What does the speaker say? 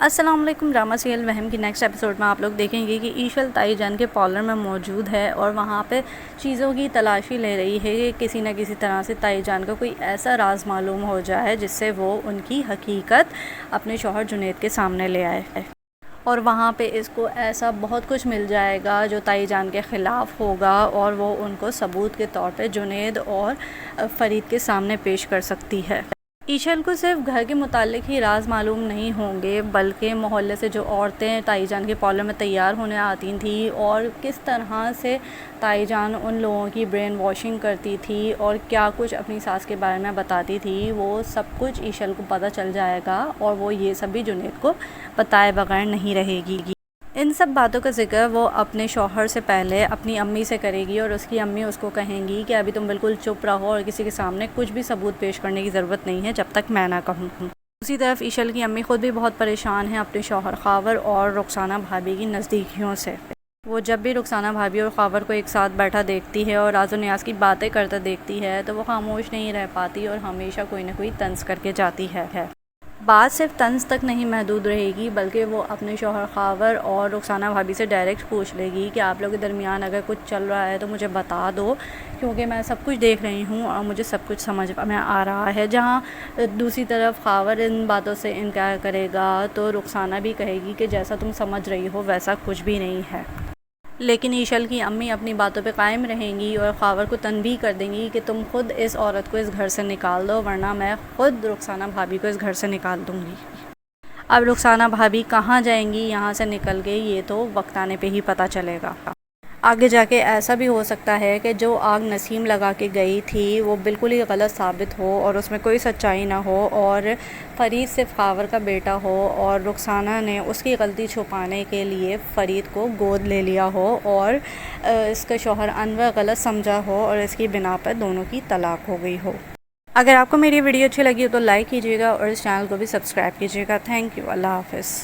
السلام علیکم، drama serial وہم کی نیکسٹ ایپیسوڈ میں آپ لوگ دیکھیں گے کہ ایشل تائی جان کے پارلر میں موجود ہے اور وہاں پہ چیزوں کی تلاشی لے رہی ہے کہ کسی نہ کسی طرح سے تائی جان کا کوئی ایسا راز معلوم ہو جائے جس سے وہ ان کی حقیقت اپنے شوہر جنید کے سامنے لے آئے، اور وہاں پہ اس کو ایسا بہت کچھ مل جائے گا جو تائی جان کے خلاف ہوگا اور وہ ان کو ثبوت کے طور پہ جنید اور فرید کے سامنے پیش کر سکتی ہے۔ ایشل کو صرف گھر کے متعلق ہی راز معلوم نہیں ہوں گے بلکہ محلے سے جو عورتیں تائی جان کے پارلر میں تیار ہونے آتی تھیں اور کس طرح سے تائی جان ان لوگوں کی برین واشنگ کرتی تھی اور کیا کچھ اپنی ساس کے بارے میں بتاتی تھی، وہ سب کچھ ایشل کو پتہ چل جائے گا اور وہ یہ سب بھی جنید کو بتائے بغیر نہیں رہے گی۔ ان سب باتوں کا ذکر وہ اپنے شوہر سے پہلے اپنی امی سے کرے گی اور اس کی امی اس کو کہیں گی کہ ابھی تم بالکل چپ رہو اور کسی کے سامنے کچھ بھی ثبوت پیش کرنے کی ضرورت نہیں ہے جب تک میں نہ کہوں۔ دوسری طرف ایشل کی امی خود بھی بہت پریشان ہیں اپنے شوہر خاور اور رخسانہ بھابھی کی نزدیکیوں سے۔ وہ جب بھی رخسانہ بھابھی اور خاور کو ایک ساتھ بیٹھا دیکھتی ہے اور راز و نیاز کی باتیں کرتا دیکھتی ہے تو وہ خاموش نہیں رہ پاتی اور ہمیشہ کوئی نہ کوئی طنز کر کے جاتی ہے۔ بات صرف طنز تک نہیں محدود رہے گی بلکہ وہ اپنے شوہر خاور اور رخسانہ بھابھی سے ڈائریکٹ پوچھ لے گی کہ آپ لوگوں کے درمیان اگر کچھ چل رہا ہے تو مجھے بتا دو، کیونکہ میں سب کچھ دیکھ رہی ہوں اور مجھے سب کچھ سمجھ میں آ رہا ہے۔ جہاں دوسری طرف خاور ان باتوں سے انکار کرے گا تو رخسانہ بھی کہے گی کہ جیسا تم سمجھ رہی ہو ویسا کچھ بھی نہیں ہے، لیکن ایشل کی امی اپنی باتوں پہ قائم رہیں گی اور خاور کو تنبیہ کر دیں گی کہ تم خود اس عورت کو اس گھر سے نکال دو ورنہ میں خود رخسانہ بھابھی کو اس گھر سے نکال دوں گی۔ اب رخسانہ بھابھی کہاں جائیں گی یہاں سے نکل کے یہ تو وقت آنے پہ ہی پتہ چلے گا۔ آگے جا کے ایسا بھی ہو سکتا ہے کہ جو آگ نسیم لگا کے گئی تھی وہ بالکل ہی غلط ثابت ہو اور اس میں کوئی سچائی نہ ہو اور فرید صرف خاور کا بیٹا ہو اور رخسانہ نے اس کی غلطی چھپانے کے لیے فرید کو گود لے لیا ہو اور اس کا شوہر انور غلط سمجھا ہو اور اس کی بنا پر دونوں کی طلاق ہو گئی ہو۔ اگر آپ کو میری ویڈیو اچھی لگی ہو تو لائک کیجیے گا اور اس چینل کو بھی سبسکرائب کیجیے گا۔ تھینک یو، اللہ حافظ۔